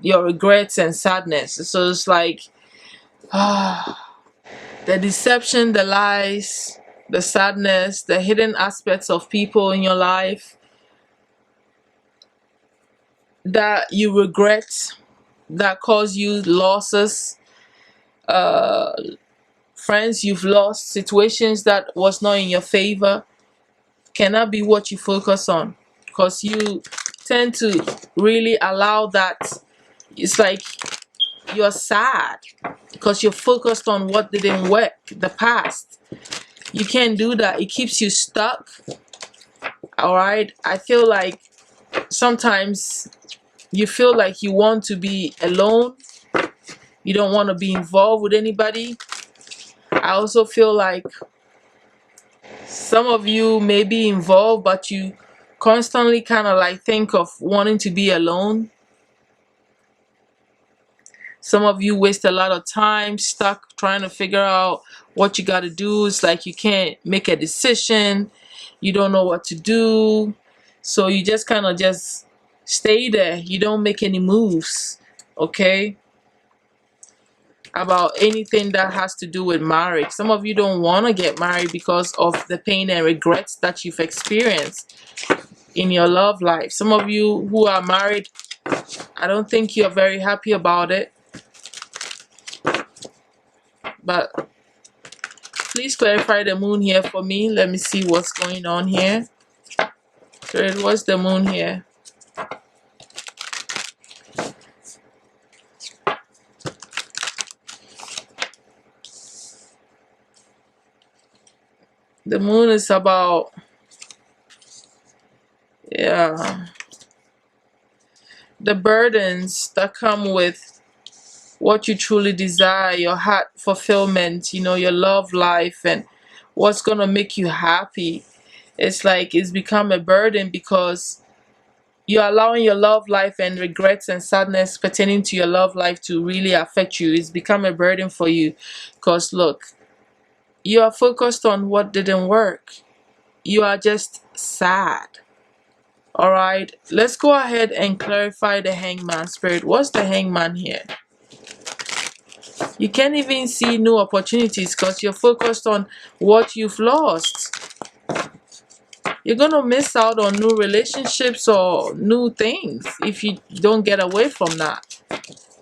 your regrets and sadness. So it's like the deception, the lies, the sadness, the hidden aspects of people in your life that you regret, that cause you losses, friends you've lost, situations that was not in your favor, cannot be what you focus on, because you tend to really allow that. It's like you're sad because you're focused on what didn't work, the past. You can't do that. It keeps you stuck. All right, I feel like sometimes you feel like you want to be alone. You don't want to be involved with anybody. I also feel like some of you may be involved, but you constantly kind of like think of wanting to be alone. Some of you waste a lot of time stuck trying to figure out what you got to do. It's like you can't make a decision. You don't know what to do. So you just kind of just stay there. You don't make any moves, okay? About anything that has to do with marriage. Some of you don't want to get married because of the pain and regrets that you've experienced in your love life. Some of you who are married, I don't think you're very happy about it. But please clarify the moon here for me. Let me see what's going on here. Spirit, what's the moon here? The moon is about, yeah, the burdens that come with what you truly desire, your heart fulfillment, you know, your love life, and what's gonna make you happy. It's like it's become a burden because you're allowing your love life and regrets and sadness pertaining to your love life to really affect you. It's become a burden for you because look, you are focused on what didn't work. You are just sad. All right, let's go ahead and clarify the hangman, Spirit. What's the hangman here? You can't even see new opportunities because you're focused on what you've lost. You're going to miss out on new relationships or new things if you don't get away from that.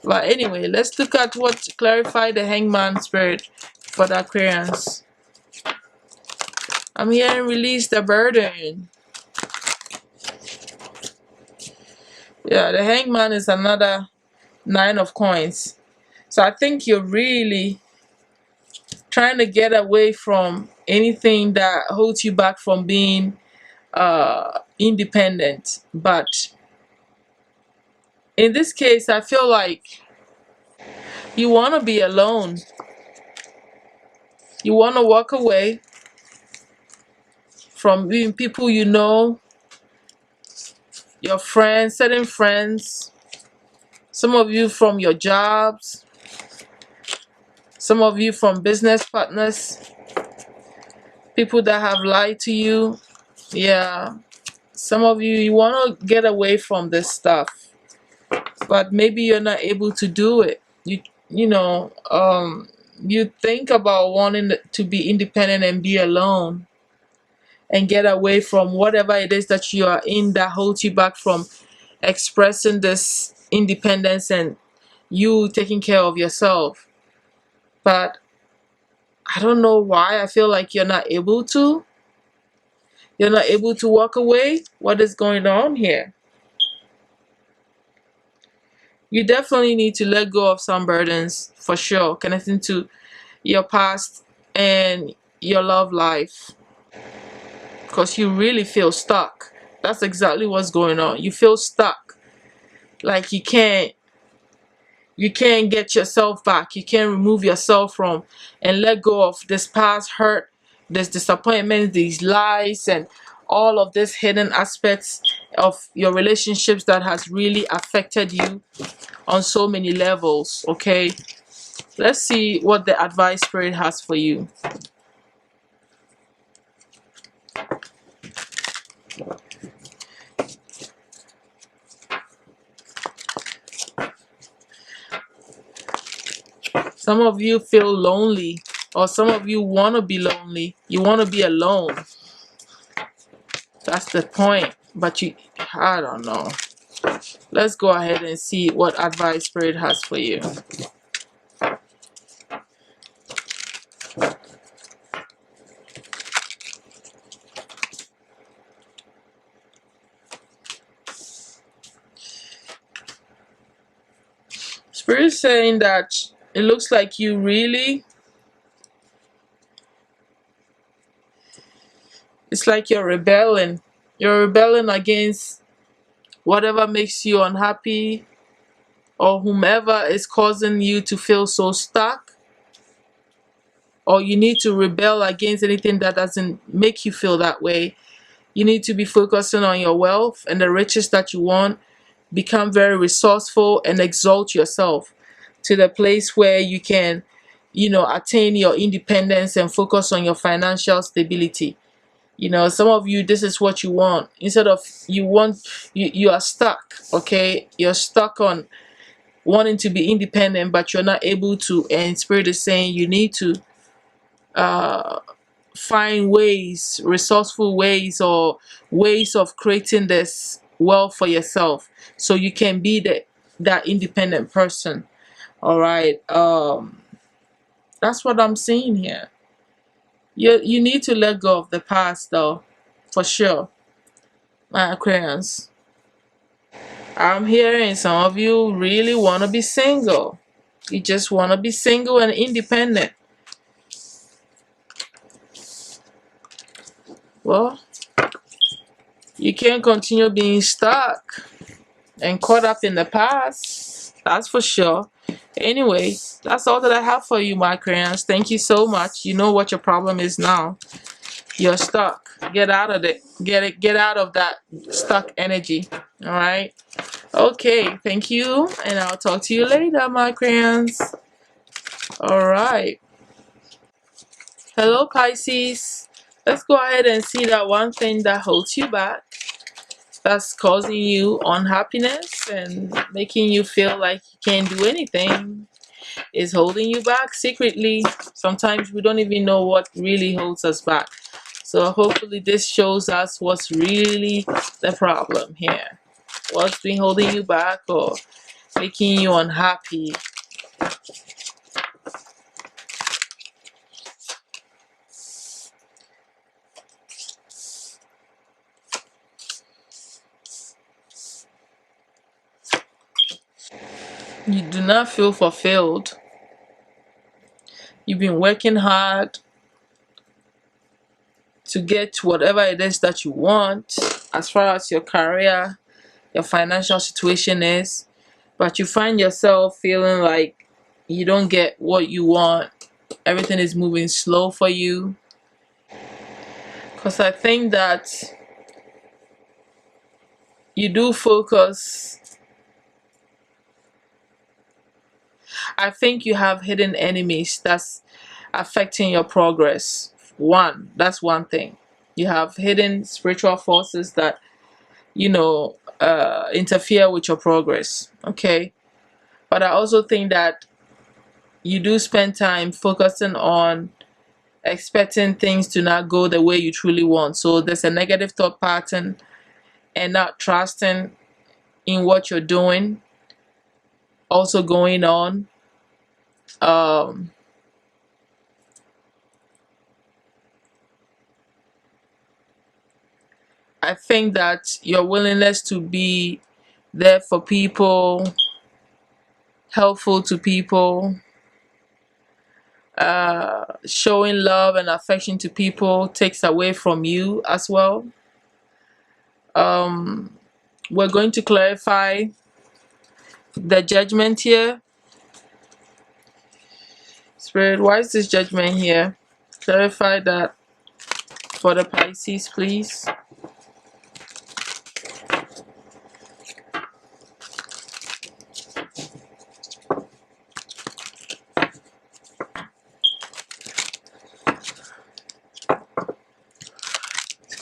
But anyway, let's look at what clarify the hangman, Spirit, for the Aquarians. I'm hearing release the burden. Yeah, the hangman is another 9 of coins. So I think you're really trying to get away from anything that holds you back from being independent. But in this case, I feel like you want to be alone. You want to walk away from being people you know, your friends, certain friends, some of you from your jobs, some of you from business partners, people that have lied to you. Yeah, some of you, you want to get away from this stuff, but maybe you're not able to do it. You know, you think about wanting to be independent and be alone and get away from whatever it is that you are in that holds you back from expressing this independence and you taking care of yourself. But I don't know why I feel like you're not able to. You're not able to walk away. What is going on here? You definitely need to let go of some burdens for sure, connecting to your past and your love life, because you really feel stuck. That's exactly what's going on. You feel stuck, like you can't get yourself back. You can't remove yourself from and let go of this past hurt, this disappointment, these lies, and all of these hidden aspects of your relationships that has really affected you on so many levels. Okay, let's see what the advice spirit has for you. Some of you feel lonely, or some of you want to be lonely. You want to be alone. That's the point. But I don't know. Let's go ahead and see what advice spirit has for you. Spirit is saying that it looks like you really, it's like you're rebelling. You're rebelling against whatever makes you unhappy, or whomever is causing you to feel so stuck, or you need to rebel against anything that doesn't make you feel that way. You need to be focusing on your wealth and the riches that you want. Become very resourceful and exalt yourself to the place where you can, attain your independence and focus on your financial stability. Some of you, this is what you want. Instead of you are stuck. Okay, you're stuck on wanting to be independent, but you're not able to. And spirit is saying you need to find ways, resourceful ways, or ways of creating this wealth for yourself, so you can be that independent person. All right. That's what I'm seeing here. You need to let go of the past, though, for sure, my Aquarians. I'm hearing some of you really want to be single. You just want to be single and independent. Well, you can't continue being stuck and caught up in the past. That's for sure. Anyway, that's all that I have for you, my Aquarians. Thank you so much. You know what your problem is now. You're stuck. Get out of it. Get out of that stuck energy. All right. Okay. Thank you, and I'll talk to you later, my Aquarians. All right. Hello, Pisces. Let's go ahead and see that one thing that holds you back, that's causing you unhappiness and making you feel like you can't do anything, is holding you back secretly. Sometimes we don't even know what really holds us back. So hopefully this shows us what's really the problem here. What's been holding you back or making you unhappy. You do not feel fulfilled. You've been working hard to get whatever it is that you want as far as your career, your financial situation is, but you find yourself feeling like you don't get what you want. Everything is moving slow for you. Because I think that you do focus. I think you have hidden enemies that's affecting your progress. That's one thing. You have hidden spiritual forces that, interfere with your progress. Okay. But I also think that you do spend time focusing on expecting things to not go the way you truly want. So there's a negative thought pattern and not trusting in what you're doing also going on. I think that your willingness to be there for people, helpful to people, Showing love and affection to people takes away from you as well. We're going to clarify the judgment here. Spirit, why is this judgment here? Clarify that for the Pisces, please.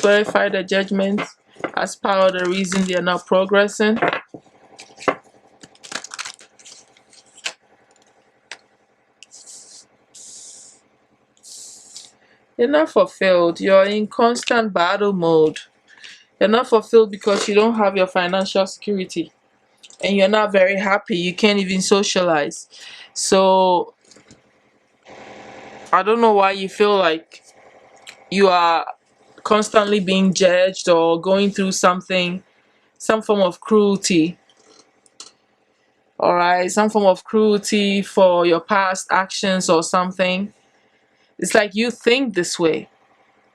Clarify the judgment as part of the reason they are not progressing. You're not fulfilled. You're in constant battle mode. You're not fulfilled because you don't have your financial security. And you're not very happy. You can't even socialize. So, I don't know why you feel like you are constantly being judged or going through something, some form of cruelty. Alright, some form of cruelty for your past actions or something. It's like you think this way.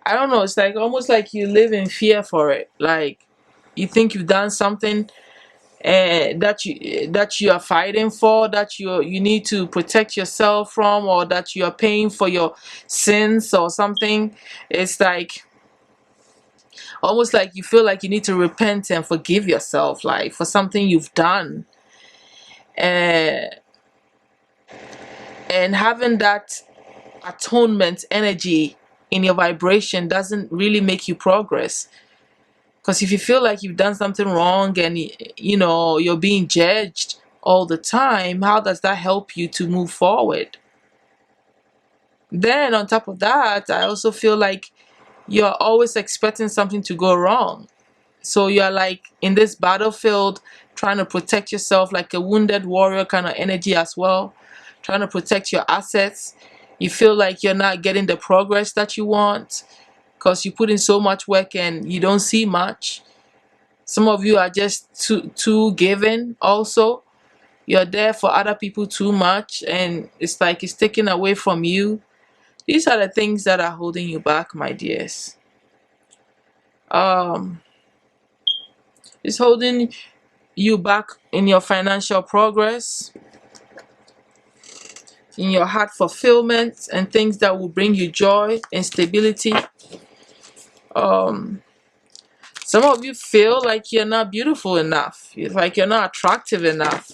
I don't know, it's like almost like you live in fear for it. Like you think you've done something that you are fighting for, that you need to protect yourself from, or that you are paying for your sins or something. It's like almost like you feel like you need to repent and forgive yourself, like for something you've done. And having that atonement energy in your vibration doesn't really make you progress. Because if you feel like you've done something wrong and you're being judged all the time, how does that help you to move forward? Then on top of that, I also feel like you're always expecting something to go wrong. So you're like in this battlefield trying to protect yourself, like a wounded warrior kind of energy as well, trying to protect your assets. You feel like you're not getting the progress that you want because you put in so much work and you don't see much. Some of you are just too given also. You're there for other people too much and it's like it's taken away from you. These are the things that are holding you back, my dears. It's holding you back in your financial progress, in your heart fulfillment, and things that will bring you joy and stability. Some of you feel like you're not beautiful enough, like you're not attractive enough.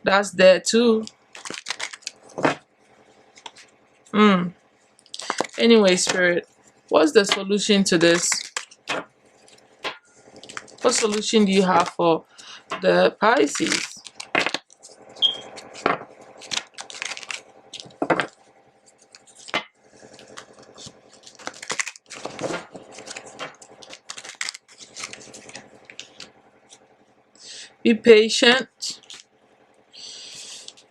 That's there too. Anyway, Spirit, what's the solution to this? What solution do you have for the Pisces? Be patient.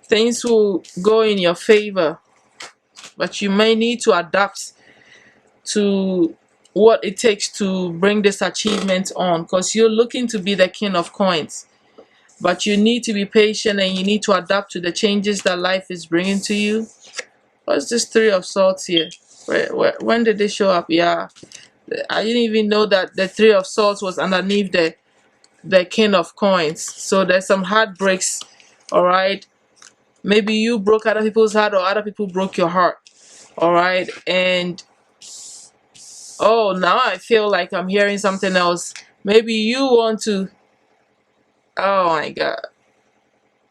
Things will go in your favor, but you may need to adapt to what it takes to bring this achievement on, because you're looking to be the king of coins, but you need to be patient and you need to adapt to the changes that life is bringing to you. What's this Three of Swords here? When did they show up? Yeah, I didn't even know that the Three of Swords was underneath the king of coins. So there's some heartbreaks. All right, maybe you broke other people's heart or other people broke your heart. All right, and oh, now I feel like I'm hearing something else. Maybe you want to, oh my God,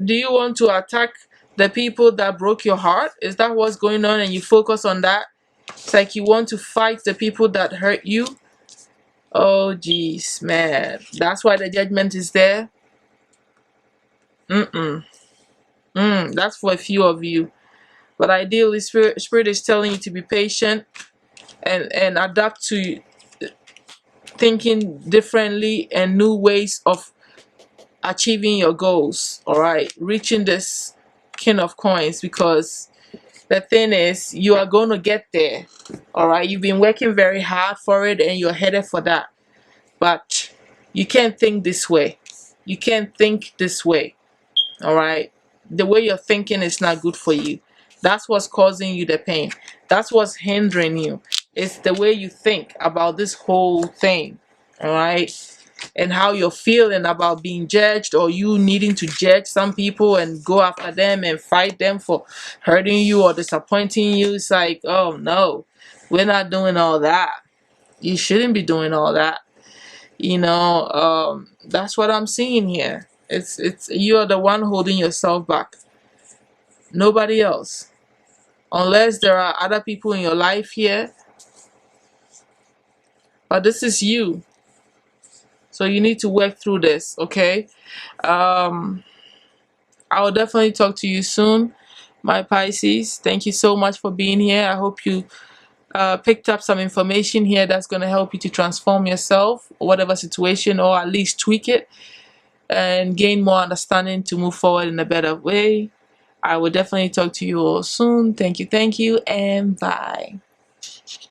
do you want to attack the people that broke your heart? Is that what's going on and you focus on that? It's like you want to fight the people that hurt you. Oh geez, man, that's why the judgment is there. That's for a few of you, but ideally spirit is telling you to be patient and adapt to thinking differently and new ways of achieving your goals. All right, reaching this king of coins, because the thing is you are going to get there. All right, you've been working very hard for it and you're headed for that, but you can't think this way. You can't think this way. All right, the way you're thinking is not good for you. That's what's causing you the pain. That's what's hindering you. It's the way you think about this whole thing, all right? And how you're feeling about being judged, or you needing to judge some people and go after them and fight them for hurting you or disappointing you. It's like, oh no, we're not doing all that. You shouldn't be doing all that. That's what I'm seeing here. It's you're the one holding yourself back. Nobody else. Unless there are other people in your life here. But this is you. So you need to work through this, okay? I will definitely talk to you soon, my Pisces. Thank you so much for being here. I hope you picked up some information here that's going to help you to transform yourself, whatever situation, or at least tweak it and gain more understanding to move forward in a better way. I will definitely talk to you all soon. Thank you, and bye.